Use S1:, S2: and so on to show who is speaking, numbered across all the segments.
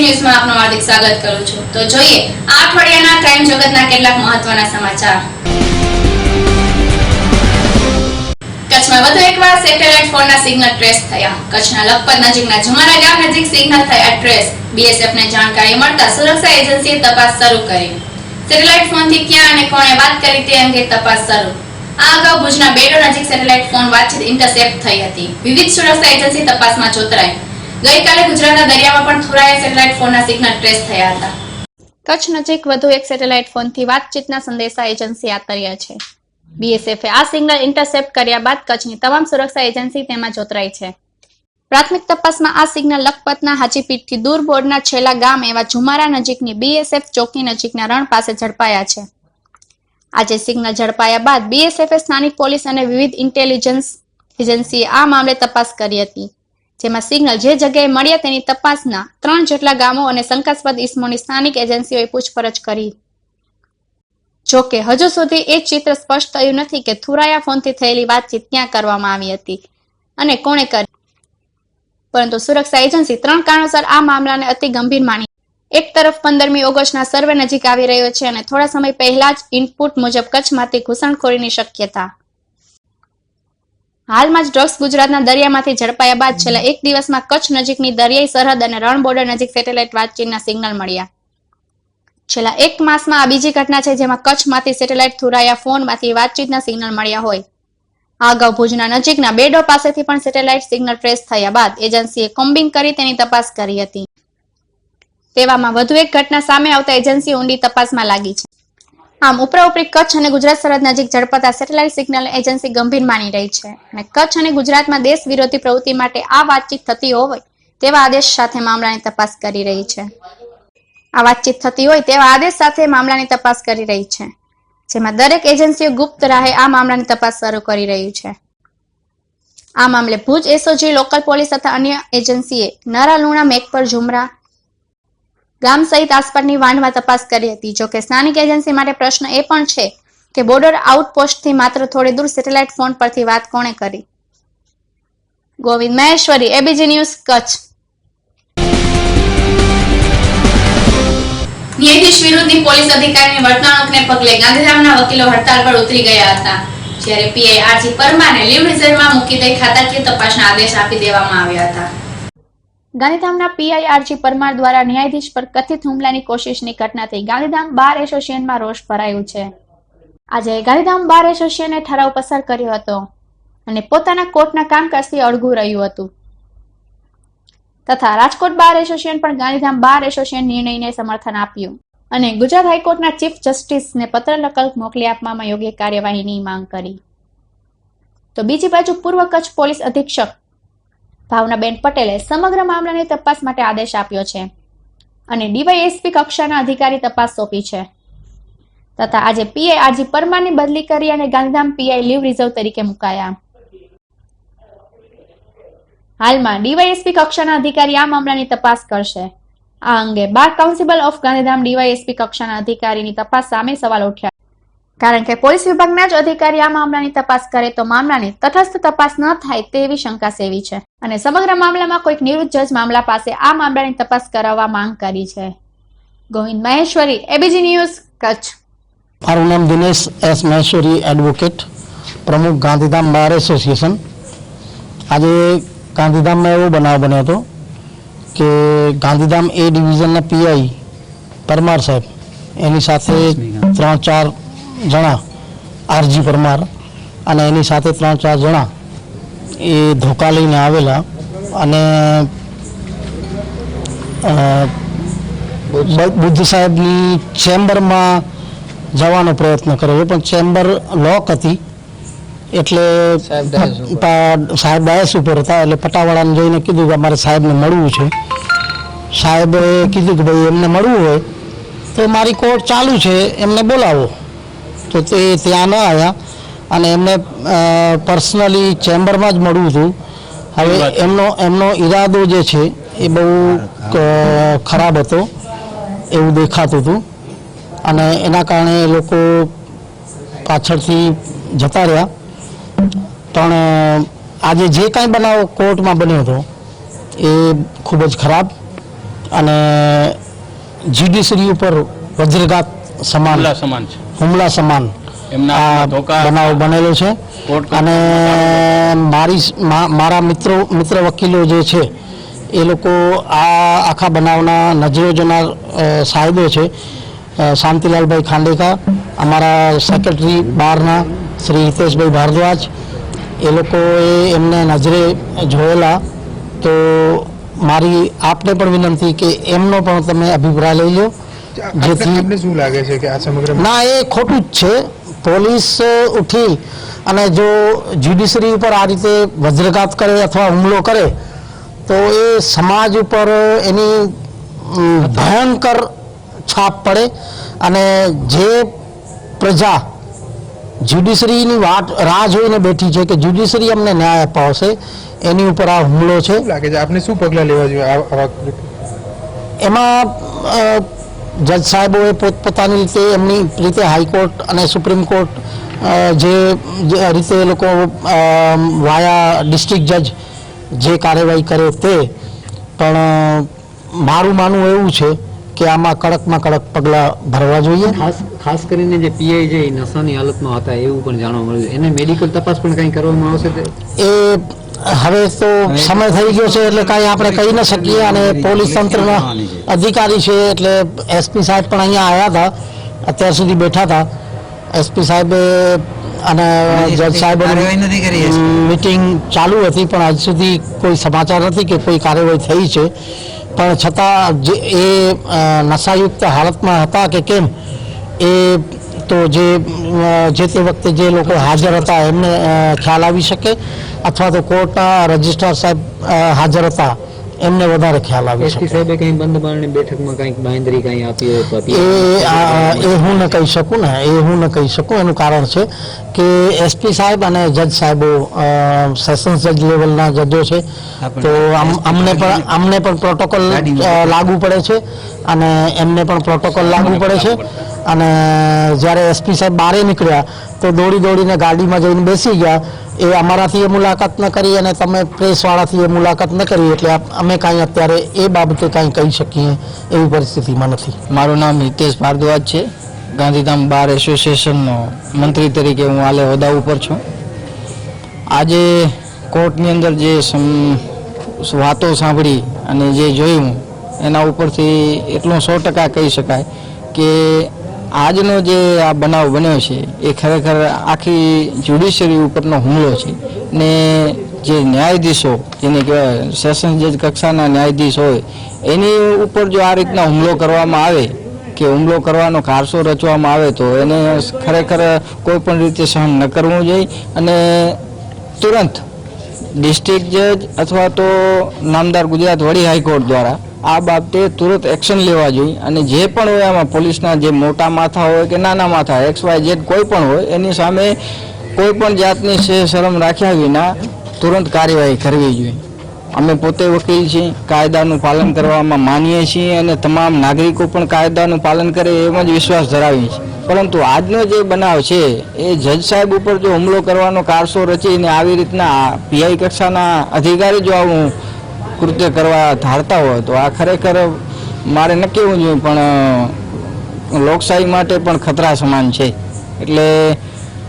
S1: ન્યૂઝમાં આપનું હાર્દિક સ્વાગત કરું છું। તો જોઈએ આ અઠવાડિયાના ક્રાઇમ જગતના કેટલાક મહત્વના સમાચાર। કચ્છમાં વધુ એકવાર સેટેલાઇટ ફોનના સિગ્નલ ટ્રેસ થયા। કચ્છના લખપત નજીકના જુમારા ગામ નજીક સિગ્નલ થયા ટ્રેસ। બીએસએફને જાણકારી મળતા સુરક્ષા એજન્સીએ તપાસ શરૂ કરી। સેટેલાઇટ ફોનથી ક્યાં અને કોણે વાત કરી તે અંગે તપાસ શરૂ। આ અગાઉ ભુજના બેડો નજીક સેટેલાઇટ ફોન વાતચીત ઇન્ટરસેપ્ટ થઈ હતી। વિવિધ સુરક્ષા એજન્સી તપાસમાં જોતરાઈ। ગઈકાલે ગુજરાતના દરિયામાં પણ થોડાયા સેટેલાઇટ ફોનના સિગ્નલ ટ્રેસ થયા હતા। કચ્છ નજીક વધુ એક સેટેલાઇટ ફોનથી વાતચીતના સંદેશા એજન્સી આતર્યા છે। બીએસએફે આ સિગ્નલ ઇન્ટરસેપ્ટ કર્યા બાદ કચ્છની તમામ સુરક્ષા એજન્સી તેમાં જોતરાઈ છે। પ્રાથમિક તપાસમાં આ સિગ્નલ લખપતના હાજીપીરથી દૂર બોર્ડના છેલ્લા ગામ એવા ઝુમારા નજીકની બીએસએફ ચોકી નજીકના રણ પાસે ઝડપાયા છે। આજે સિગ્નલ ઝડપાયા બાદ બીએસએફે સ્થાનિક પોલીસ અને વિવિધ ઇન્ટેલિજન્સ એજન્સીએ આ મામલે તપાસ કરી હતી, જેમાં સિગ્નલ જે જગ્યાએ મળ્યા તેની તપાસના 3 જેટલા ગામો અને શંકાસ્પદ ઇસમોની સ્થાનિક એજન્સીઓએ પૂછપરછ કરી। જો કે હજુ સુધી એ ચિત્ર સ્પષ્ટ થયું નથી કે થુરાયા ફોનથી થયેલી વાતચીત ક્યાં કરવામાં આવી હતી અને કોણે કરી, પરંતુ સુરક્ષા એજન્સી 3 કારણોસર આ મામલાને અતિ ગંભીર માની। એક તરફ 15મી ઓગસ્ટના સર્વે નજીક આવી રહ્યો છે અને થોડા સમય પહેલા જ ઇનપુટ મુજબ કચ્છમાંથી ઘૂસણખોરીની શક્યતા। હાલમાં જ ડ્રગ્સ ગુજરાતના દરિયામાંથી ઝડપાયા બાદ છેલ્લા એક દિવસમાં કચ્છ નજીકની દરિયાઈ સરહદ અને રણ બોર્ડર નજીક સેટેલાઇટ વાતચીતના સિગ્નલ મળ્યા। છેલ્લા એક માસમાં આ બીજી ઘટના છે જેમાં કચ્છમાંથી સેટેલાઇટ થુરાયા ફોનમાંથી વાતચીતના સિગ્નલ મળ્યા હોય। આ અગાઉ ભુજના નજીકના બેડો પાસેથી પણ સેટેલાઇટ સિગ્નલ ટ્રેસ થયા બાદ એજન્સીએ કોમ્બિંગ કરી તેની તપાસ કરી હતી। તેવામાં વધુ એક ઘટના સામે આવતા એજન્સી ઊંડી તપાસમાં લાગી છે। આમ ઉપરાઉપરી કચ્છ અને ગુજરાત સરહદ નજીક ઝડપાતા સેટેલાઇટ સિગ્નલ એજન્સી ગંભીર માની રહી છે અને કચ્છ અને ગુજરાતમાં દેશ વિરોધી પ્રવૃત્તિ માટે આ વાતચીત થતી હોય તેવા આદેશ સાથે મામલાની તપાસ કરી રહી છે। આ વાતચીત થતી હોય તેવા આદેશ સાથે મામલાની તપાસ કરી રહી છે, જેમાં દરેક એજન્સીઓ ગુપ્ત રાહે આ મામલાની તપાસ શરૂ કરી રહી છે। આ મામલે ભુજ એસઓજી, લોકલ પોલીસ તથા અન્ય એજન્સીએ નરા લુણા, મેઘપર, ઝુમરા ગામ સહિત આસપાસની વાંઢમાં તપાસ કરી હતી। જો કે સ્થાનિક એજન્સી માટે પ્રશ્ન એ પણ છે કે બોર્ડર આઉટપોસ્ટથી માત્ર થોડે દૂર સેટેલાઇટ ફોન પરથી વાત કોણે કરી। Govind Maheshwari, ABG news, Kutch. ન્યાયાધીશ વિરુદ્ધની પોલીસ અધિકારીની વર્તણૂકને પગલે ગાંધીધામના વકીલો હડતાળ પર ઉતરી ગયા હતા, જ્યારે પીઆઈ આરજી પરમારને લીવ રિઝર્વમાં મૂકી દઈ ખાતાકીય તપાસના આદેશ આપી દેવામાં આવ્યા હતા। ગાંધીધામના પીઆઈ આરજી પરમાર દ્વારા ન્યાયાધીશ પર કથિત હુમલાની કોશિશની ઘટનાથી ગાંધીધામ બાર એસોસિએશનમાં રોષ ભરાયું છે। આજે ગાંધીધામ બાર એસોસિએશને ઠરાવ પસાર કર્યો હતો અને પોતાના કોર્ટના કામકાજથી અળગું રહ્યું હતું, તથા રાજકોટ બાર એસોસિએશન પણ ગાંધીધામ બાર એસોસિએશન નિર્ણયને સમર્થન આપ્યું અને ગુજરાત હાઈકોર્ટના ચીફ જસ્ટિસને પત્ર લખત મોકલી આપવામાં યોગ્ય કાર્યવાહીની માંગ કરી। તો બીજી બાજુ પૂર્વ કચ્છ પોલીસ અધિક્ષક ભાવનાબેન પટેલે સમગ્ર મામલાની તપાસ માટે આદેશ આપ્યો છે અને ડીવાયએસપી કક્ષાના અધિકારી તપાસ સોંપી છે, તથા આજે પીઆઈ આરજી પરમારની બદલી કરી અને ગાંધીધામ પીઆઈ લીવ રિઝર્વ તરીકે મુકાયા। હાલમાં ડીવાયએસપી કક્ષાના અધિકારી આ મામલાની તપાસ કરશે। આ અંગે bar council of Gandhidham DYSP કક્ષાના અધિકારીની તપાસ સામે સવાલ ઉઠ્યા, કારણ કે પોલીસ વિભાગના જ અધિકારી આ મામલાની તપાસ કરે તો મામલાની તટસ્થ તપાસ ન થાય તેવી શંકા સેવી છે અને સમગ્ર મામલામાં કોઈક નિવૃત્ત જજ મામલા પાસે આ મામલાની તપાસ કરાવવા માંગ કરી છે। Govind Maheshwari, ABG news, Kutch.
S2: મારું નામ દિનેશ એસ મહેશ્વરી, એડવોકેટ, પ્રમુખ ગાંધીધામ બાર એસોસિએશન। આજે ગાંધીધામમાં એવો બનાવ બન્યો હતો કે ગાંધીધામ એ ડિવિઝનના પીઆઈ પરમાર સાહેબ એની સાથે 3-4 જણા, આરજી પરમાર અને એની સાથે 3-4 જણા એ ધોકા લઈને આવેલા અને બુદ્ધ સાહેબની ચેમ્બરમાં જવાનો પ્રયત્ન કર્યો, પણ ચેમ્બર લોક હતી એટલે સાહેબ ડાયસ ઉપર હતા એટલે પટાવાળાને જોઈને કીધું કે અમારે સાહેબને મળવું છે। સાહેબે કીધું કે ભાઈ એમને મળવું હોય તો મારી કોર્ટ ચાલુ છે, એમને બોલાવો। તો તે ત્યાં ન આવ્યા અને એમને પર્સનલી ચેમ્બરમાં જ મળવું હતું। હવે એમનો ઈરાદો જે છે એ બહુ ખરાબ હતો એવું દેખાતું હતું અને એના કારણે એ લોકો પાછળથી જતા રહ્યા। પણ આજે જે કાંઈ બનાવ કોર્ટમાં બન્યો હતો એ ખૂબ જ ખરાબ અને જીડીસી ઉપર વજ્રઘાત સમાન હુમલા સમાન આ બનાવ બનેલો છે. અને મારા મિત્ર વકીલો જે છે એ લોકો આ આખા બનાવના નજરે જોનાર સાહેબો છે. શાંતિલાલભાઈ ખાંડેકા, અમારા સેક્રેટરી બારના શ્રી હિતેશભાઈ ભારદ્વાજ, એ લોકોએ એમને નજરે જોયેલા. તો મારી આપને પણ વિનંતી કે એમનો પણ તમે અભિપ્રાય લઈ લો, જેથી
S3: શું લાગે છે કે આ સમગ્ર
S2: ના એ ખોટું જ છે. પોલીસ ઉઠી અને જો જ્યુડિશરી ઉપર આ રીતે વજ્રઘાત કરે અથવા હુમલો કરે તો એ સમાજ ઉપર એની ભયંકર છાપ પડે. અને જે પ્રજા જ્યુડિશરીની રાહ જોઈને બેઠી છે કે જ્યુડિશરી અમને ન્યાય અપાવશે, એની ઉપર આ હુમલો છે.
S3: લાગે છે આપને શું પગલાં લેવા જોઈએ
S2: એમાં જજ સાહેબોએ પોતપોતાની રીતે એમની રીતે હાઈકોર્ટ અને સુપ્રીમ કોર્ટ જે રીતે એ લોકો વાયા ડિસ્ટ્રિક્ટ જજ જે કાર્યવાહી કરે તે. પણ મારું માનવું એવું છે કે આમાં કડકમાં કડક પગલાં ભરવા જોઈએ.
S4: ખાસ કરીને જે પીઆઈ છે એ નશાની હાલતમાં હતા એવું પણ જાણવા મળ્યું. એને મેડિકલ તપાસ પણ કંઈ કરવામાં આવશે?
S2: એ હવે તો સમય થઈ ગયો છે એટલે કાંઈ આપણે કહી ન શકીએ. અને પોલીસ તંત્રના અધિકારી છે એટલે એસપી સાહેબ પણ અહીંયા આવ્યા હતા, અત્યાર સુધી બેઠા હતા. એસપી સાહેબે અને જજ સાહેબોની મિટિંગ ચાલુ હતી, પણ આજ સુધી કોઈ સમાચાર નથી કે કોઈ કાર્યવાહી થઈ છે. પણ છતાં એ નશાયુક્ત હાલતમાં હતા કે કેમ એ તો જે તે વખતે જે લોકો હાજર હતા એમને ખ્યાલ આવી શકે, અથવા તો કોર્ટના રજિસ્ટ્રાર સાહેબ હાજર હતા એમને વધારે ખ્યાલ આવી શકે.
S4: સાહેબે કંઈ બંધ બારણની બેઠકમાં કંઈક બાંયધરી કંઈ આપી
S2: એ હું ન કહી શકું ને, એ હું ન કહી શકું. એનું કારણ છે કે એસપી સાહેબ અને જજ સાહેબો સેશન્સ જજ લેવલના જજો છે, તો અમને પણ પ્રોટોકોલ લાગુ પડે છે અને એમને પણ પ્રોટોકોલ લાગુ પડે છે. અને જ્યારે એસપી સાહેબ બહાર નીકળ્યા તો દોડીને ગાડીમાં જઈને બેસી ગયા. એ અમારાથી એ મુલાકાત ન કરી અને તમે પ્રેસવાળાથી એ મુલાકાત ન કરી, એટલે અમે કાંઈ અત્યારે એ બાબતે કાંઈ કહી શકીએ એવી પરિસ્થિતિમાં નથી.
S5: મારું નામ હિતેશ ભારદ્વાજ છે. ગાંધીધામ બાર એસોસિએશનનો મંત્રી તરીકે હું હાલે હોદ્દા ઉપર છું. આજે કોર્ટની અંદર જે વાતો સાંભળી અને જે જોયું એના ઉપરથી એટલું 100% કહી શકાય કે આજનો જે આ બનાવ બન્યો છે એ ખરેખર આખી જ્યુડિશરી ઉપરનો હુમલો છે. ને જે ન્યાયાધીશો, જેને કહેવાય સેશન્સ જજ કક્ષાના ન્યાયાધીશ હોય, એની ઉપર જો આ રીતના હુમલો કરવામાં આવે કે હુમલો કરવાનો કારસો રચવામાં આવે તો એને ખરેખર કોઈ પણ રીતે સહન ન કરવું જોઈએ. અને તુરંત ડિસ્ટ્રિક્ટ જજ અથવા તો નામદાર ગુજરાત વડી હાઈકોર્ટ દ્વારા આ બાબતે તુરંત એક્શન લેવા જોઈએ. અને જે પણ હોય આમાં પોલીસના જે મોટા માથા હોય કે નાના માથા XYZ કોઈ પણ હોય એની સામે કોઈ પણ જાતની શરમ રાખ્યા વિના તુરંત કાર્યવાહી કરવી જોઈએ. અમે પોતે વકીલ છીએ, કાયદાનું પાલન કરવામાં માનીએ છીએ અને તમામ નાગરિકો પણ કાયદાનું પાલન કરે એમ જ વિશ્વાસ ધરાવીએ છીએ. પરંતુ આજનો જે બનાવ છે એ જજ સાહેબ ઉપર જો હુમલો કરવાનો કારસો રચીને આવી રીતના પીઆઈ કક્ષાના અધિકારી જો આવું કૃત્ય કરવા ધારતા હોય તો આ ખરેખર મારે ન કહેવું જોઈએ પણ લોકશાહી માટે પણ ખતરા સમાન છે. એટલે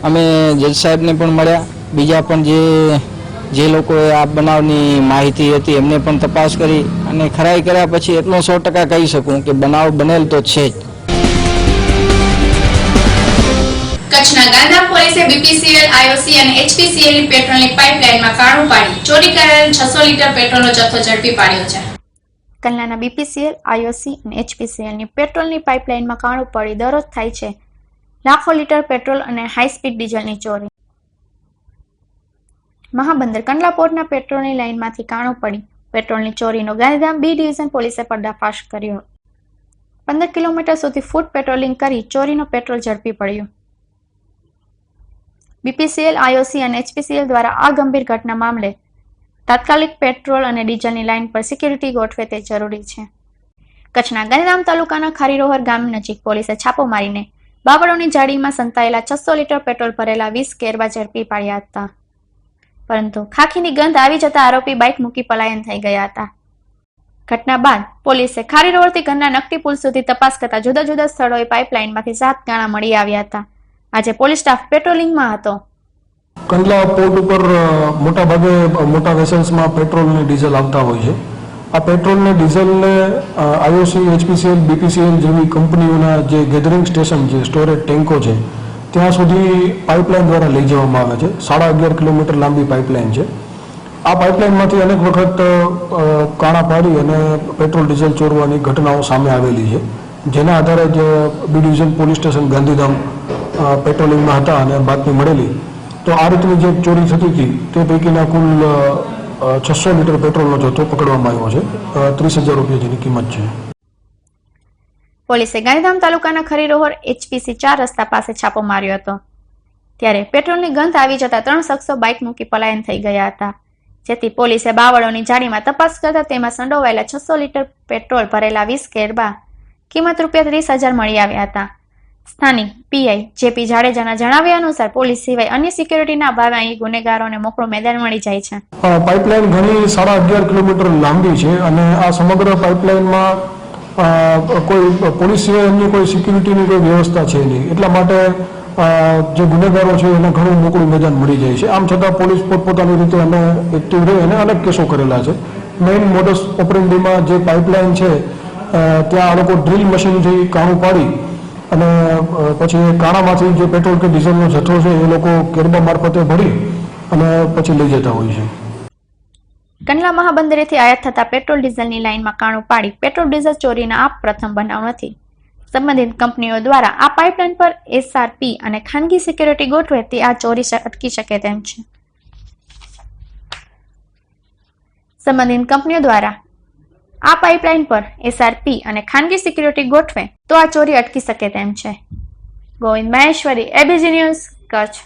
S5: અમે જજ સાહેબને પણ મળ્યા, બીજા પણ જે લોકોએ આ બનાવની માહિતી હતી એમને પણ તપાસ કરી અને ખરાઈ કર્યા પછી એટલું 100% કહી શકું કે બનાવ બનેલ તો છે જ.
S1: કચ્છના ગાંધીધામ પોલીસે BPCL, IOC અને HPCL ની પેટ્રોલની પાઇપલાઇનમાં કાણું પાડી ચોરી કરાયેલ 600 લીટર પેટ્રોલનો જથ્થો ઝડપી પાડ્યો છે.
S6: કંડલાના BPCL, IOC અને HPCL ની પેટ્રોલની પાઇપલાઇનમાં કાણું પડી દરરોજ થાય છે લાખો લીટર પેટ્રોલ અને હાઈ સ્પીડ ડીઝલની ચોરી. મહાબંદર કંડલા પોર્ટના પેટ્રોલની લાઇનમાંથી કાણું પડી પેટ્રોલની ચોરીનો ગાંધીધામ B ડિવિઝન પોલીસે પર્દાફાશ કર્યો. 15 કિલોમીટર સુધી ફૂટ પેટ્રોલિંગ કરી ચોરીનો પેટ્રોલ ઝડપી પડ્યો. BPCL, IOC અને HPCL દ્વારા આ ગંભીર ઘટના મામલે તાત્કાલિક પેટ્રોલ અને ડીઝલની લાઇન પર સિક્યુરિટી ગોઠવે તે જરૂરી છે. કચ્છના ગાંધીધામ તાલુકાના ખારીરોહર ગામ નજીક પોલીસે છાપો મારીને બાબળોની જાળીમાં સંતાયેલા 600 લીટર પેટ્રોલ ભરેલા 20 કેરબા ઝડપી પાડ્યા હતા. પરંતુ ખાખીની ગંધ આવી જતા આરોપી બાઇક મૂકી પલાયન થઈ ગયા હતા. ઘટના બાદ પોલીસે ખારી રોડથી ગંગા નકટી પુલ સુધી તપાસ કરતા જુદા જુદા સ્થળોએ પાઇપલાઇનમાંથી 7 ગાણા મળી આવ્યા હતા. આજે પોલીસ સ્ટાફ પેટ્રોલિંગમાં હતો.
S7: કંડલા પોર્ટ ઉપર મોટા ભાગે મોટા વેસલ્સમાં પેટ્રોલ અને ડીઝલ આવતા હોય છે. આ પેટ્રોલ ને ડીઝલને આઈઓસી, એચપીસીએલ, બીપીસીએલ જેવી કંપનીઓના જે ગેધરિંગ સ્ટેશન છે, સ્ટોરેજ ટેન્કો છે, ત્યાં સુધી પાઇપલાઇન દ્વારા લઈ જવામાં આવે છે. 11.5 કિલોમીટર લાંબી પાઇપલાઇન છે. આ પાઇપલાઇનમાંથી અનેક વખત કાણા પાડી અને પેટ્રોલ ડીઝલ ચોરવાની ઘટનાઓ સામે આવેલી છે. જેના આધારે જ B division police station Gandhidham પેટ્રોલિંગમાં હતા અને બાતમી મળેલી તો આ રીતની જે ચોરી થતી હતી તે પૈકીના કુલ 600 લીટર પેટ્રોલનો જથ્થો પકડવામાં આવ્યો છે. 30,000 રૂપિયા જેની કિંમત છે.
S6: પોલીસે ગાંધીધામ તાલુકાના ખરીરોહર HPC 4 રસ્તા પાસે છાપો માર્યો હતો. ત્યારે પેટ્રોલની ગંધ આવી જતા 3 શખ્સો બાઇક મૂકી પલાયન થઈ ગયા હતા. જેથી પોલીસે બાવળોની જાળીમાં તપાસ કરતા તેમાં સંડોવાયેલા 600 લીટર પેટ્રોલ ભરેલા 20 કેરબા કિંમત ₹30,000 મળી આવ્યા હતા. સ્થાનિક પીઆઈ જેપી જાડેજાના જણાવ્યા અનુસાર પોલીસ સિવાય અન્ય સિક્યોરિટીના અભાવે અહીં ગુનેગારોને મોકળું મેદાન મળી જાય છે.
S7: પાઇપલાઇન ઘણી 11.5 કિલોમીટર લાંબી છે અને આ સમગ્ર પાઇપલાઇનમાં કોઈ પોલીસ સિવાય અન્ય કોઈ સિક્યુરિટીની કોઈ વ્યવસ્થા છે નહીં. એટલા માટે જે ગુનેગારો છે એને ઘણું મોકળું મેદાન મળી જાય છે. આમ છતાં પોલીસ પોતપોતાની રીતે અમે એક્ટિવ રહી અને અનેક કેસો કરેલા છે. મેઇન મોડસ ઓપરેન્ડીમાં જે પાઇપલાઇન છે ત્યાં આ લોકો ડ્રીલ મશીનથી કાણું પાડી અને પછી કાણામાંથી જે પેટ્રોલ કે ડીઝલનો જથ્થો છે એ લોકો કેરબા મારફતે ભરી અને પછી લઈ જતા હોય છે.
S6: કંડલા મહાબંદરેથી આયાત થતા પેટ્રોલ ડીઝલની લાઇનમાં કાણું પાડી પેટ્રોલ ડીઝલ ચોરીના આ પ્રથમ બનાવ નથી. સંબંધિત કંપનીઓ દ્વારા આ પાઇપલાઇન પર SRP અને ખાનગી સિક્યોરિટી ગોઠવે તે આ ચોરી અટકી શકે તેમ છે. સંબંધિત કંપનીઓ દ્વારા આ પાઇપલાઇન પર SRP અને ખાનગી સિક્યોરિટી ગોઠવે તો આ ચોરી અટકી શકે તેમ છે. Govind Maheshwari, ABG news, Kutch.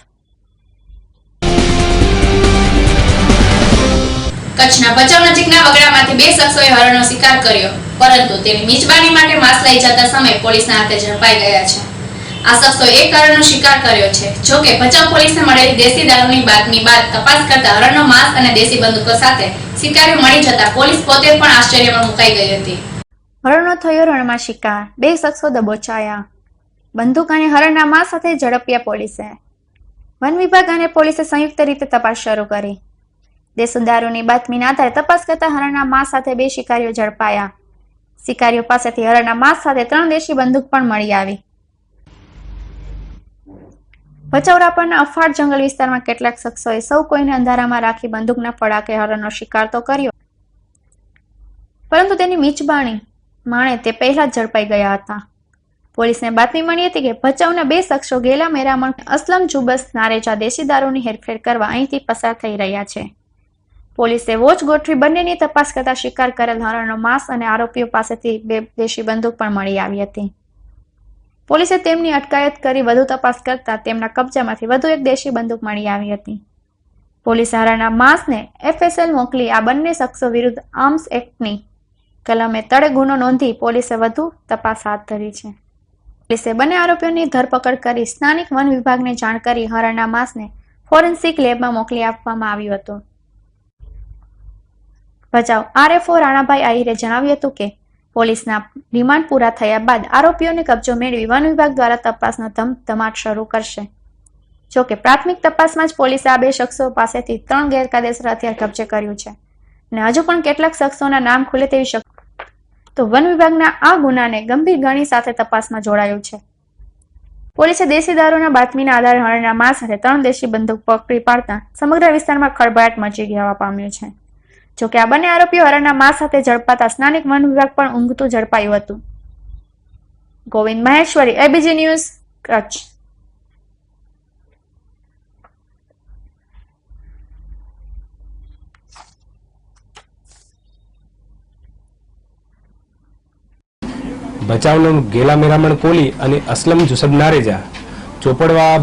S1: કચ્છના ભચાઉ નજીકના વગડામાંથી 2 શખ્સોએ હરણનો શિકાર કર્યો, પરંતુ તેની મિજબાની માટે માંસ લઈ જતા સમયે પોલીસના હાથે ઝડપાઈ ગયા છે. આ શખ્સોએ 1 હરણનો શિકાર કર્યો છે. જો કે ભચાઉ પોલીસને મળેલી દેશી દારૂની બાતમી બાદ તપાસ કરતા હરણનો માંસ અને દેશી બંદૂકો સાથે શિકારીઓ મળી જતા પોલીસ પોતે પણ આશ્ચર્યમાં મુકાઈ ગઈ હતી.
S6: હરણનો થયો રણમાં શિકાર, 2 શખ્સો દબોચાયા. બંદૂક અને હરણના માંસ સાથે ઝડપ્યા પોલીસે. વન વિભાગ અને પોલીસે સંયુક્ત રીતે તપાસ શરૂ કરી. દેશી દારૂની બાતમીના આધારે તપાસ કરતા હરણના માંસ સાથે 2 શિકારીઓ ઝડપાયા. શિકારીઓ પાસેથી હરણના માંસ સાથે 3 દેશી બંદૂક પણ મળી આવી. ભચાઉ રાપરના અફાટ જંગલ વિસ્તારમાં કેટલાક શખ્સોએ સૌ કોઈને અંધારામાં રાખી બંદૂકના ફડાકે હરણનો શિકાર તો કર્યો, પરંતુ તેની મીચબાણી માણે તે પહેલા જ ઝડપાઈ ગયા હતા. પોલીસને બાતમી મળી હતી કે ભચાઉના 2 શખ્સો ગેલા મેરામણ અસલમ જુબસ નારેજા દેશી દારૂની હેરફેર કરવા અહીંથી પસાર થઈ રહ્યા છે. પોલીસે વોચ ગોઠવી બંનેની તપાસ કરતા શિકાર કરેલ હરણનો માંસ અને આરોપીઓ પાસેથી 2 દેશી બંદૂક પણ મળી આવી હતી. પોલીસે તેમની અટકાયત કરી વધુ તપાસ કરતા તેમના કબજામાંથી વધુ 1 દેશી બંદૂક મળી આવી હતી. પોલીસે હરણના માંસને FSL મોકલી આ બંને શખ્સો વિરુદ્ધ આર્મ્સ એક્ટની કલમે તળે ગુનો નોંધી પોલીસે વધુ તપાસ હાથ ધરી છે. પોલીસે બંને આરોપીઓની ધરપકડ કરી સ્થાનિક વન વિભાગને જાણ કરી હરણના માંસને ફોરેન્સિક લેબમાં મોકલી આપવામાં આવ્યું હતું. ભચાઉ RFO રાણાભાઈ આહિરે જણાવ્યું હતું કે પોલીસના રિમાન્ડ પૂરા થયા બાદ આરોપીઓને કબજો મેળવી વન વિભાગ દ્વારા તપાસનો ધમધમાટ શરૂ કરશે. જોકે પ્રાથમિક તપાસમાં જ પોલીસે આ 2 શખ્સો પાસેથી 3 ગેરકાયદેસર હથિયાર કબજે કર્યું છે અને હજુ પણ કેટલાક શખ્સોના નામ ખુલે તેવી શક્યતા, તો વન વિભાગના આ ગુનાને ગંભીર ગણી સાથે તપાસમાં જોડાયું છે. પોલીસે દેશી દારૂના બાતમીના આધારે હરણના માંસ સાથે 3 દેશી બંદૂક પકડી પાડતા સમગ્ર વિસ્તારમાં ખળભળાટ મચી જવા પામ્યો છે. જોકે આ બંને આરોપીઓ હરણના માંસ સાથે ઝડપાતા સ્થાનિક વન વિભાગ પણ ઊંઘતું ઝડપાયું હતું. Govind Maheshwari, ABG news, Kutch.
S8: ભચાઉનું ગેલા મેરામણ કોલી અને અસલમ જુસબ નારેજા ચોપડવા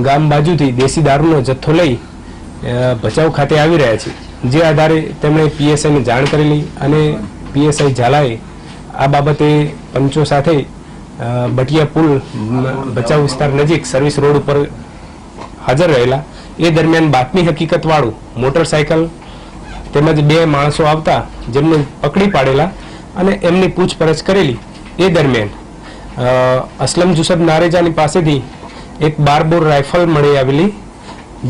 S8: ગામ બાજુથી દેશી દારૂનો જથ્થો લઈ ભચાઉ ખાતે આવી રહ્યા છે. જે આધારે તેમણે PSIને જાણ કરેલી અને PSI ઝાલાએ આ બાબતે પંચો સાથે બટિયા પુલ ભચાઉ વિસ્તાર નજીક સર્વિસ રોડ ઉપર હાજર રહેલા. એ દરમિયાન બાતમી હકીકતવાળું મોટરસાયકલ તેમજ 2 માણસો આવતા જેમને પકડી પાડેલા અને એમની પૂછપરછ કરેલી. એ દરમિયાન અસલમ જુસબ નારેજાની પાસેથી એક 12 બોર રાઇફલ મળી આવેલી,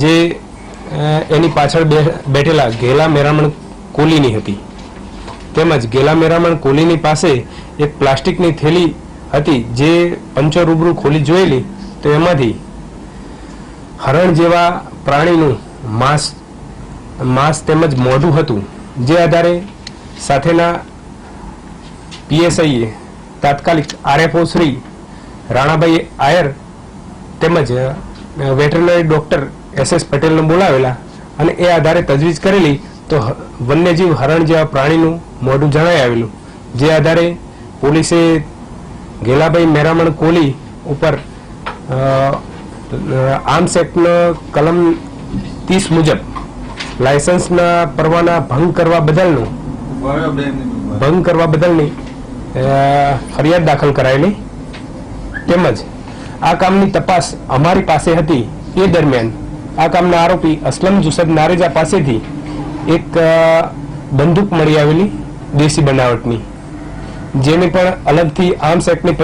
S8: જે એની પાછળ બેઠેલા ગેલા મેરામણ કોલીની હતી. તેમજ ગેલા મેરામણ કોલીની પાસે એક પ્લાસ્ટિકની થેલી હતી, જે પંચો રૂબરૂ ખોલી જોયેલી તો એમાંથી હરણ જેવા પ્રાણીનું માંસ તેમજ મોઢું હતું. જે આધારે સાથેના પીએસઆઈએ તાત્કાલિક આરએફઓ શ્રી રાણાભાઈ આયર તેમજ વેટરનરી ડોક્ટર SS પટેલને બોલાવેલા અને એ આધારે તજવીજ કરેલી તો વન્યજીવ હરણ જેવા પ્રાણીનું મોઢું જણાઈ આવેલું. જે આધારે પોલીસે ગેલાભાઈ મેરામણ કોલી ઉપર આર્મ્સ એક્ટનો કલમ 30 મુજબ લાયસન્સના પરવાના ભંગ કરવા બદલની ફરિયાદ દાખલ કરાયેલી. તેમજ આ કામની તપાસ અમારી પાસે હતી. એ દરમિયાન આ કામના આરોપી અસલમ જુસબ નારેજા પાસેથી એક બંદૂક મળી આવેલી દેશી બનાવટની, જેની પણ અલગથી આર્મ્સ એક્ટની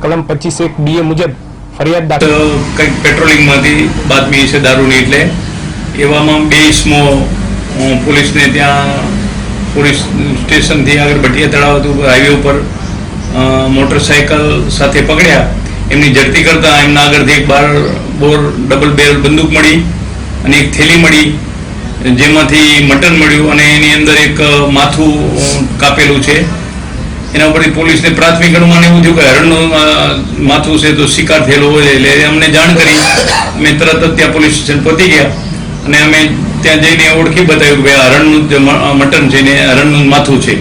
S8: કલમ 25(1)BA મુજબ ફરિયાદ દાખલ.
S9: કંઈક પેટ્રોલિંગમાંથી બાતમી છે દારૂની, એટલે એવામાં 2 ઇસમો પોલીસને ત્યાં પોલીસ સ્ટેશનથી આગળ ભટિયા તળાવ હાઈવે ઉપર મોટરસાયકલ સાથે પકડ્યા. એમની ઝડપી કરતા એમના આગળથી એક 12 બોર ડબલ બેરલ બંદૂક મળી અને એક થેલી મળી, જેમાંથી મટન મળ્યું અને એની અંદર એક માથું કાપેલું છે. એના ઉપરથી પોલીસને પ્રાથમિક અનુમાન એવું થયું કે હરણનું માથું છે તો શિકાર થયેલો હોય, એટલે અમને જાણ કરી. અમે તરત જ ત્યાં પોલીસ સ્ટેશન પહોંચી ગયા અને અમે ત્યાં જઈને ઓળખી બતાવ્યું કે ભાઈ હરણનું મટન છે ને હરણનું માથું છે.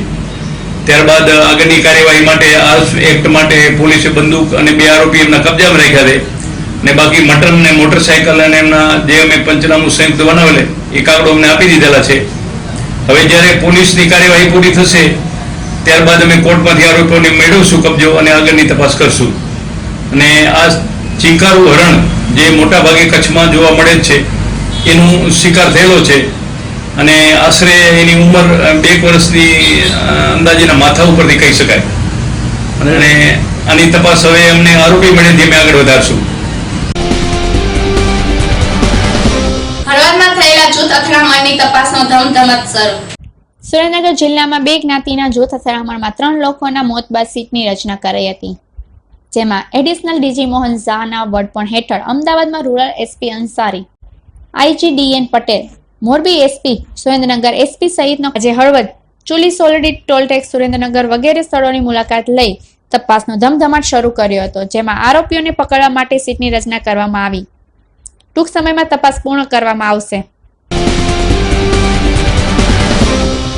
S9: ત્યારબાદ આગળની કાર્યવાહી માટે આર્મ્સ એક્ટ માટે પોલીસે બંદૂક અને 2 આરોપી એમના કબજામાં રાખ્યા છે ને બાકી મટન ને મોટરસાયકલ અને એમના જે અમે પંચનામું સંયુક્ત બનાવેલે એ કાગળો અમને આપી દીધેલા છે. હવે જ્યારે પોલીસની કાર્યવાહી પૂરી થશે ત્યારબાદ અમે કોર્ટમાંથી આરોપીઓને મેળવશું કબજો અને આગળની તપાસ કરશું. અને આ ચિંકારું હરણ જે મોટા ભાગે કચ્છમાં જોવા મળે જ છે, એનું શિકાર થયેલો છે અને આશરે એની ઉંમર 2 વર્ષની અંદાજેના માથા ઉપરથી કહી શકાય. અને આની તપાસ હવે અમને આરોપી મળેથી અમે આગળ વધારશું.
S1: હળવદમાં થયેલા જૂથ અથડામણની તપાસનો ધમધમત શરૂ.
S6: સુરેન્દ્રનગર જિલ્લામાં 2 જ્ઞાતિના જૂથ અથડામણમાં 3 લોકોના મોત બાદ સીટની રચના કરાઈ હતી, જેમાં એડિશનલ ડીજી મોહન ઝાના વડપણ હેઠળ અમદાવાદમાં rural SP Ansari, IGDN Patel, Morbi SP, Surendranagar SP સહિતનો આજે હળવદ, ચુલી સોલડી, ટોલટેક્સ, સુરેન્દ્રનગર વગેરે સ્થળોની મુલાકાત લઈ તપાસનો ધમધમાટ શરૂ કર્યો હતો, જેમાં આરોપીઓને પકડવા માટે સીટની રચના કરવામાં આવી. ટૂંક સમયમાં તપાસ પૂર્ણ કરવામાં આવશે.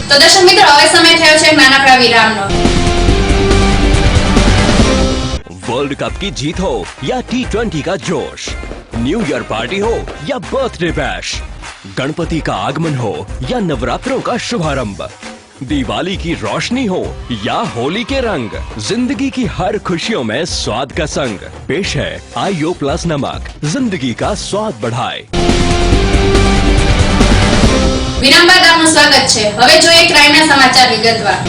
S1: તો દર્શક મિત્રો, હવે સમય થયો છે નાનકડા વિરામનો.
S10: वर्ल्ड कप की जीत हो या T20 का जोश, न्यू ईयर पार्टी हो या बर्थडे बैश, गणपति का आगमन हो या नवरात्रों का शुभारंभ, दिवाली की रोशनी हो या होली के रंग, जिंदगी की हर खुशियों में स्वाद का संग पेश है IO प्लस नमक, जिंदगी का स्वाद बढ़ाए.
S1: વિરામ બાદ આપનું સ્વાગત છે. હવે જોઈએ ક્રાઇમના સમાચાર વિગતવાર.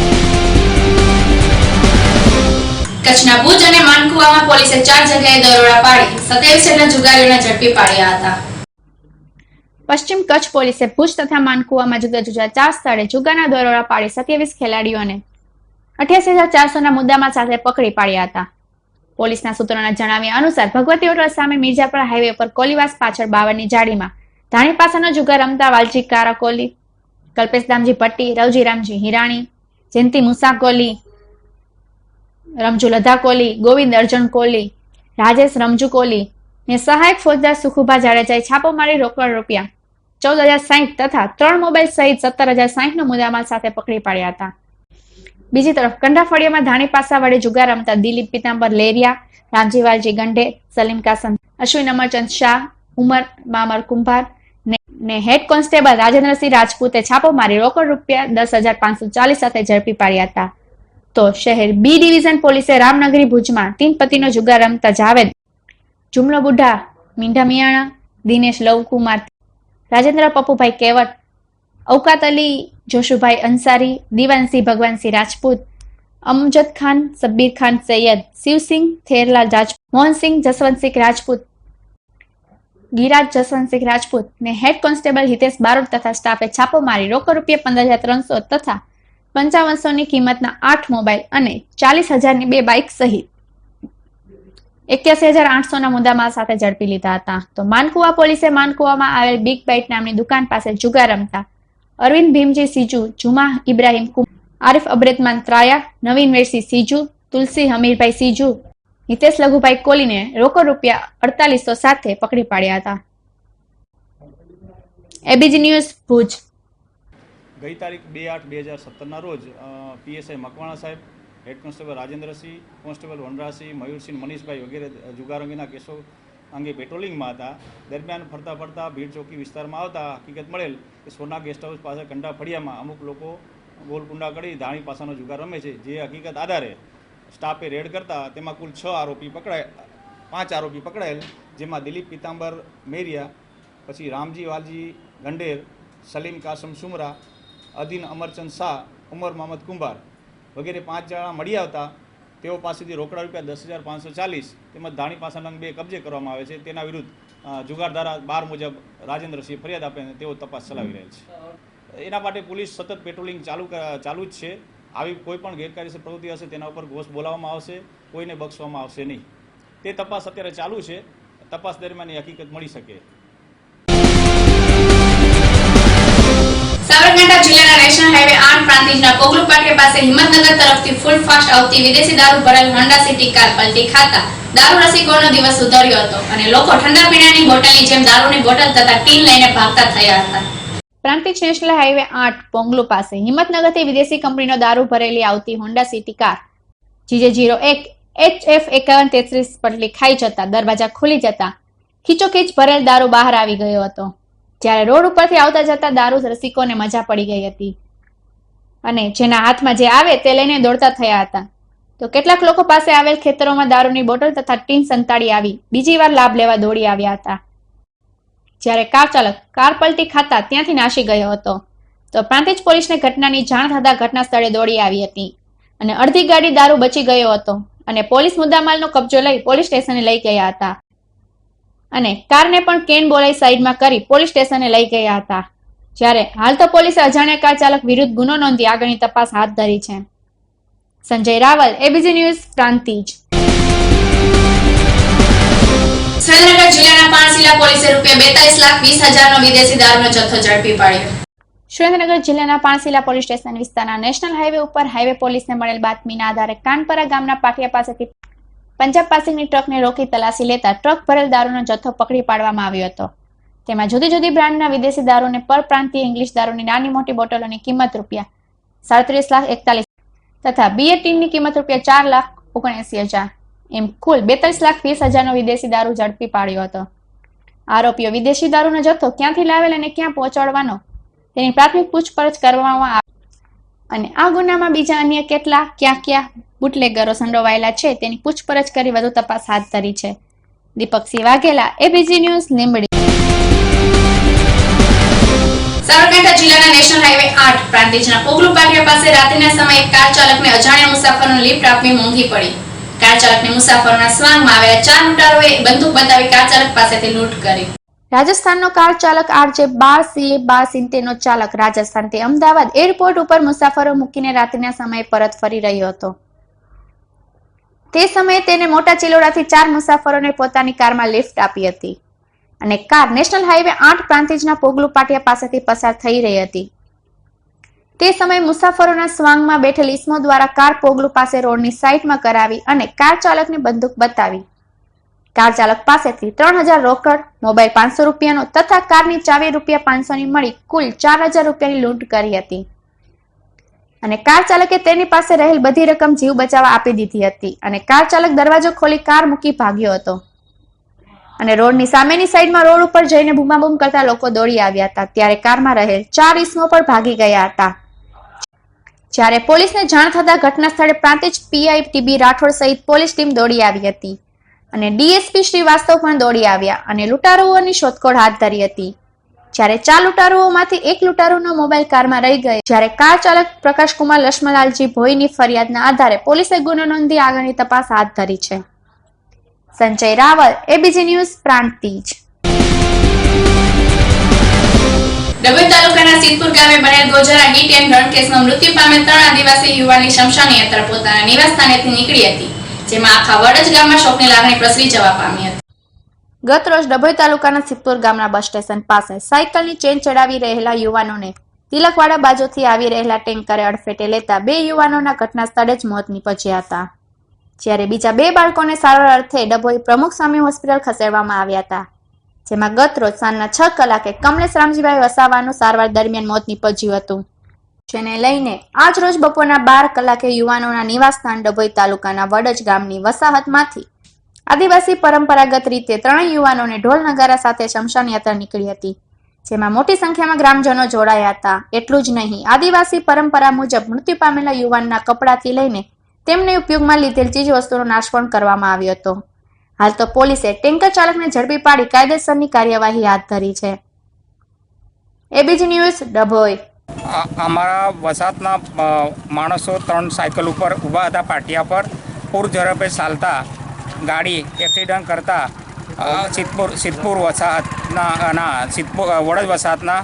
S1: કચ્છના ભુજ અને માનકુવામાં પોલીસે 4 જગ્યાએ દરોડા પાડી 27 જેટલા જુગારીઓને ઝડપી પાડ્યા હતા.
S6: પશ્ચિમ કચ્છ પોલીસે ભુજ તથા માનકુવામાં જુદા જુદા 4 સ્થળે જુગારના દરોડા પાડી 27 ખેલાડીઓને 88,400ના મુદ્દામાલ સાથે પકડી પાડ્યા હતા. પોલીસના સૂત્રોના જણાવ્યા અનુસાર ભગવતી હોટલ સામે મિર્જાપરા હાઈવે પર કોલીવાસ પાછળ 52ની જાડીમાં ધાણી પાસાનો જુગાર રમતા વાલજી કારા કોલી, કલ્પેશ દામજી ભટ્ટી, રવજી રામજી હિરાણી, જયંતિ મુસા કોલી, રમજુ લધા કોલી, ગોવિંદ અર્જુન કોલી, રાજેશ રમજુ કોલી ને સહાયક ફોજદાર સુખુભા જાડેજાએ છાપો મારી રોકડ રૂપિયા 14,060 તથા 3 મોબાઈલ સહિત 17,060નો મુદ્દામાલ સાથે પકડી પાડ્યા હતા. બીજી તરફ કંડાફળિયામાં ધાણી પાસા વડે જુગાર રમતા દિલીપ પીતાંબર લેરિયા, રામજી વાલજી ગંઢે, સલીમ કાસમ, અશ્વિન અમરચંદ શાહ, ઉમર મામર કુંભાર ને હેડ કોન્સ્ટેબલ રાજેન્દ્રસિંહ રાજપૂતે છાપો મારી રોકડ રૂપિયા 10,540 સાથે ઝડપી પાડ્યા હતા. તો શહેર બી ડિવિઝન પોલીસે રામનગરી ભુજમાં 3 પતિનો જુગાર રમતા જાવેદ, જુમલો બુઢા, મીંઢા મિયાણા, દિનેશ લવકુમાર, રાજેન્દ્ર પપ્પુભાઈ કેવટ, અવકાત અલી, જોશુભાઈ અંસારી, દીવાનસિંહ ભગવાનસિંહ રાજપૂત, અમજદ ખાન, સબ્બીર ખાન સૈયદ, શિવસિંહ થેરલાલ રાજપૂત, મોહનસિંહ જસવંતસિંહ રાજપૂત, ગિરાજ જસવંતસિંહ રાજપૂત ને હેડ કોન્સ્ટેબલ હિતેશ બારોટ તથા સ્ટાફે છાપો મારી રોકડ રૂપિયા 15,300 તથા 5500ની કિંમતના 8 મોબાઈલ અને 40,000ની 2 બાઇક સહિત 81,800ના મુદ્દામાલ સાથે ઝડપી લીધા હતા. તો માનકુવા પોલીસે માનકુવામાં આવેલ બિગ બાઇટ નામની દુકાન પાસે જુગાર રમતા અરવિંદ ભીમજી સીજુ, જુમા ઇબ્રાહીમ કુમાર, આરિફ અબ્રેતમાન ત્રાયા, નવીન વેરસી સીજુ, તુલસી હમીરભાઈ સીજુ, હિતેશ લઘુભાઈ કોલીને રોકડ રૂપિયા 4800 સાથે પકડી પાડ્યા હતા. ABG news Bhuj.
S11: ગઈ તારીખ 2/8/2017ના રોજ પીએસઆઈ મકવાણા સાહેબ, head constable Rajendrasinh, constable Vanrajsinh, Mayursinh, Manishbhai વગેરે જુગાર અંગેના કેસો અંગે પેટ્રોલિંગમાં હતા. દરમિયાન ફરતા ફરતા ભીડ ચોકી વિસ્તારમાં આવતા હકીકત મળેલ કે સોના ગેસ્ટ હાઉસ પાસે કંડા ફળિયામાં અમુક લોકો ગોલકુંડા કરી ધાણી પાસાનો જુગાર રમે છે. જે હકીકત આધારે સ્ટાફે રેડ કરતા તેમાં કુલ 5 આરોપી પકડાયેલ, જેમાં દિલીપ પિતાંબર મેરિયા, પછી રામજી વાલજી ગંડેર, સલીમ કાસમ સુમરા, અદીન અમરચંદ શાહ, ઉમર મોહમ્મદ કુંભાર વગેરે 5 જણા મળી આવતા તેઓ પાસેથી રોકડા રૂપિયા 10,540 તેમજ ધાણી પાસાના 2 કબજે કરવામાં આવે છે. તેના વિરુદ્ધ જુગાર ધારા 12 મુજબ રાજેન્દ્રસિંહ ફરિયાદ આપે તેઓ તપાસ ચલાવી રહેલ છે. એના માટે પોલીસ સતત પેટ્રોલિંગ ચાલુ જ છે. આવી કોઈ પણ ગેરકાયદેસર પ્રવૃત્તિ હશે તેના ઉપર ઘોષ બોલાવવામાં આવશે, કોઈને બક્ષવામાં આવશે નહીં. તે તપાસ અત્યારે ચાલુ છે. તપાસ દરમિયાન એ હકીકત મળી શકે.
S1: સાબરકાંઠા જિલ્લાના નેશનલ હાઈવે 8 પ્રાંતિજના પોગલુ પાટિયા પાસે હિંમતનગર તરફથી ફૂલ ફાસ્ટ આવતી વિદેશી દારૂ ભરેલ હોન્ડા સિટી કાર પલટી ખાતા દારૂ રસિકોનો દિવસ સુધર્યો હતો અને લોકો ઠંડા પીણાની બોટલની જેમ દારૂની બોટલ તથા ટીન લઈને ભાગતા થયા હતા.
S6: પ્રાંતિજ નેશનલ હાઈવે 8 પોંગલુ પાસે હિંમતનગરથી વિદેશી કંપનીનો દારૂ ભરેલી આવતી Honda city car GJ01 HF5133 પલટી ખાઈ જતા દરવાજા ખુલી જતા ખીચોખીચ ભરેલ દારૂ બહાર આવી ગયો હતો. જ્યારે રોડ ઉપરથી આવતા જતા દારૂ રસિકોને મજા પડી ગઈ હતી અને જેના હાથમાં જે આવે તે લઈને દોડતા થયા હતા. તો કેટલાક લોકો પાસે આવેલ ખેતરોમાં દારૂની બોટલ તથા ટીન સંતાડી આવી બીજી વાર લાભ લેવા દોડી આવ્યા હતા. જ્યારે કાર ચાલક કાર પલટી ખાતા ત્યાંથી નાસી ગયો હતો. તો પ્રાંતિજ પોલીસને ઘટનાની જાણ થતા ઘટના સ્થળે દોડી આવી હતી અને અડધી ગાડી દારૂ બચી ગયો હતો અને પોલીસ મુદ્દામાલનો કબજો લઈ પોલીસ સ્ટેશને લઈ ગયા હતા અને કારને પણ કેન બોલાઈ સાઈડમાં કરી પોલીસ સ્ટેશને લઈ ગયા હતા. જ્યારે હાલ તો પોલીસે અજાણ્યા કાર ચાલક વિરુદ્ધ ગુનો નોંધી આગળની તપાસ હાથ ધરી છે. Sanjay Raval, ABG news, Prantij.
S1: સુરેન્દ્રનગર જિલ્લાના પાણશીલા પોલીસે ₹42,20,000નો વિદેશી દારૂનો જથ્થો ઝડપી પાડ્યો.
S6: સુરેન્દ્રનગર જિલ્લાના પાણશીલા પોલીસ સ્ટેશન વિસ્તારના નેશનલ હાઈવે ઉપર હાઈવે પોલીસને મળેલ બાતમીના આધારે કાનપરા ગામના પાટિયા પાસેથી પંજાબ પાસિંગની ટ્રકને રોકી તલાશી લેતા ટ્રક ભરેલ દારૂનો જથ્થો પકડી પાડવામાં આવ્યો હતો. તેમાં જુદી જુદી બ્રાન્ડના વિદેશી દારૂને પરપ્રાંતીય ઇંગ્લિશ દારૂની નાની મોટી બોટલોની કિંમત ₹37,41,000 તથા બિયર ટીનની કિંમત ₹4,79,000 એમ કુલ ₹42,20,000નો વિદેશી દારૂ ઝડપી પાડ્યો હતો. આરોપીઓ વિદેશી દારૂનો જથ્થો ક્યાંથી લાવેલ અને ક્યાં પહોંચાડવાનો તેની પ્રાથમિક પૂછપરછ કરવામાં આવી અને આ ગુનામાં બીજા અન્ય કેટલા ક્યાં બુટલેગરો સંડોવાયેલા છે તેની પૂછપરછ કરી વધુ તપાસ હાથ ધરી છે. Deepaksinh Vaghela, ABG news, Limbdi.
S1: સાબરકાંઠા જિલ્લાના નેશનલ હાઈવે 8 પ્રાંતિજના પોગલુ પાટિયા પાસે રાત્રિના સમયે કાર ચાલકને અજાણ્યા મુસાફરોને લિફ્ટ આપવી મોંઘી પડી. કાર ચાલકને મુસાફરોના સ્વાંગમાં આવેલા 4 લૂંટારોએ બંદૂક બતાવી કાર ચાલક પાસેથી લૂંટ કરી.
S6: રાજસ્થાનનો કાર ચાલક RJ12CA1270નો ચાલક રાજસ્થાનથી અમદાવાદ એરપોર્ટ ઉપર મુસાફરો મૂકીને રાત્રિના સમયે પરત ફરી રહ્યો હતો. તે સમયે તેને મોટા ચિલોડાથી 4 મુસાફરોને પોતાની કારમાં લિફ્ટ આપી હતી અને કાર નેશનલ હાઈવે 8 પ્રાંતિજના પોગલુ પાટિયા પાસેથી પસાર થઈ રહી હતી. તે સમયે મુસાફરોના સ્વાંગમાં બેઠેલ ઈસમો દ્વારા કાર પોગલુ પાસે રોડની સાઈડમાં કરાવી અને કાર ચાલકને બંદૂક બતાવી કાર ચાલક પાસેથી 3,000 રોકડ, મોબાઈલ ₹500નો તથા કારની ચાવી ₹500ની મળી કુલ ₹4,000ની લૂંટ કરી હતી અને કાર ચાલકે તેની પાસે રહેલ બધી રકમ જીવ બચાવવા આપી દીધી હતી અને કાર ચાલક દરવાજો ખોલી કાર મૂકી ભાગ્યો હતો અને રોડની સામેની સાઈડમાં રોડ ઉપર જઈને બૂમાબૂમ કરતા લોકો દોડી આવ્યા હતા. ત્યારે કારમાં રહેલ 4 ઈસમો પણ ભાગી ગયા હતા. જ્યારે પોલીસને જાણ થતા ઘટના સ્થળે પ્રાંતિજ PI TB રાઠોડ સહિત પોલીસ ટીમ દોડી આવી હતી અને DSP શ્રીવાસ્તવ પણ દોડી આવ્યા અને લૂંટારુઓની શોધખોળ હાથ ધરી હતી. જ્યારે 4 લૂંટારુઓમાંથી એક લૂંટારુનો મોબાઈલ કારમાં રહી ગયો. જ્યારે કાર ચાલક પ્રકાશકુમાર લક્ષ્મણલાલજી ભોઈની ફરિયાદના આધારે પોલીસે ગુનો નોંધી આગળની તપાસ હાથ ધરી છે. Sanjay Raval, ABG news, Prantij.
S1: ડભોઈ તાલુકાના સિદ્ધપુર ગામે બનેલ ગોઝારા હિટ એન્ડ રન કેસમાં મૃત્યુ પામેલ 3 આદિવાસી યુવાનની શમશાન યાત્રા પોતાના નિવાસ સ્થાનેથી નીકળી હતી, જેમાં આખા વડજ ગામમાં શોકની લાગણી પ્રસરી જવા પામી હતી.
S6: ગત રોજ ડભોઈ તાલુકાના સિદ્ધપુર ગામના બસ સ્ટેશન પાસે સાયકલની ચેન ચડાવી રહેલા યુવાનોને તિલકવાડા બાજુથી આવી રહેલા ટેન્કરે અડફેટે લેતા 2 યુવાનોના ઘટના સ્થળે જ મોત નીપજ્યા હતા. જ્યારે બીજા 2 બાળકોને સારવાર અર્થે ડભોઈ પ્રમુખ સ્વામી હોસ્પિટલ ખસેડવામાં આવ્યા હતા, જેમાં ગત રોજ સાંજના 6 કલાકે કમલેશ રામજીભાઈ વસાવાનું સારવાર દરમિયાન મોત નીપજ્યું હતું. જેને લઈને આજ રોજ બપોરના 12 કલાકે યુવાનોના નિવાસસ્થાન ડભોઈ તાલુકાના વડજ ગામની વસાહતમાંથી આદિવાસી પરંપરાગત રીતે 3 યુવાનોને ઢોલ નગારા સાથે શમશાન યાત્રા નીકળી હતી, જેમાં મોટી સંખ્યામાં ગ્રામજનો જોડાયા હતા. એટલું જ નહીં, આદિવાસી પરંપરા મુજબ મૃત્યુ પામેલા યુવાનના કપડાથી લઈને તેમને ઉપયોગમાં લીધેલ ચીજ વસ્તુનો નાશ પણ કરવામાં આવ્યો હતો. હાલ તો પોલીસે ટેન્કર ચાલકને ઝડપી પાડી કાયદેસરની કાર્યવાહી હાથ ધરી છે. ABG news, Dabhoi.
S12: અમારા વસાહતના માણસો 3 સાયકલ ઉપર ઊભા હતા પાટિયા પર. પૂર ઝડપે ચાલતા ગાડી એક્સિડન્ટ કરતા સિદ્ધપુર વસાહતના વડજ વસાહતના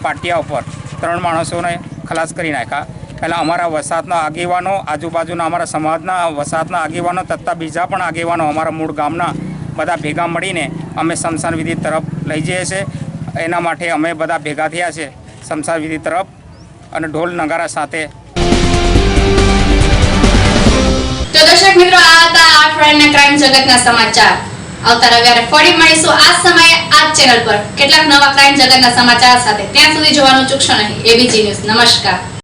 S12: પાટિયા ઉપર 3 માણસોને ખલાસ કરી નાખ્યા. પહેલાં અમારા વસાહતના આગેવાનો, આજુબાજુના અમારા સમાજના વસાહતના આગેવાનો તથા બીજા પણ આગેવાનો અમારા મૂળ ગામના બધા ભેગા મળીને અમે સ્મશાન વિધિ તરફ લઈ જઈએ છીએ. એના માટે અમે બધા ભેગા થયા છે સ્મશાન વિધિ તરફ અને ઢોલ નગારા સાથે.
S1: તો દર્શક મિત્રો, આ હતા આ અઠવાડિયાના ક્રાઇમ જગતના સમાચાર. આવતા રવિવારે ફરી મળીશું આ સમયે આ ચેનલ પર કેટલાક નવા ક્રાઇમ જગતના સમાચાર સાથે. ત્યાં સુધી જોવાનું ચૂકશો નહીં. ABG news. નમસ્કાર.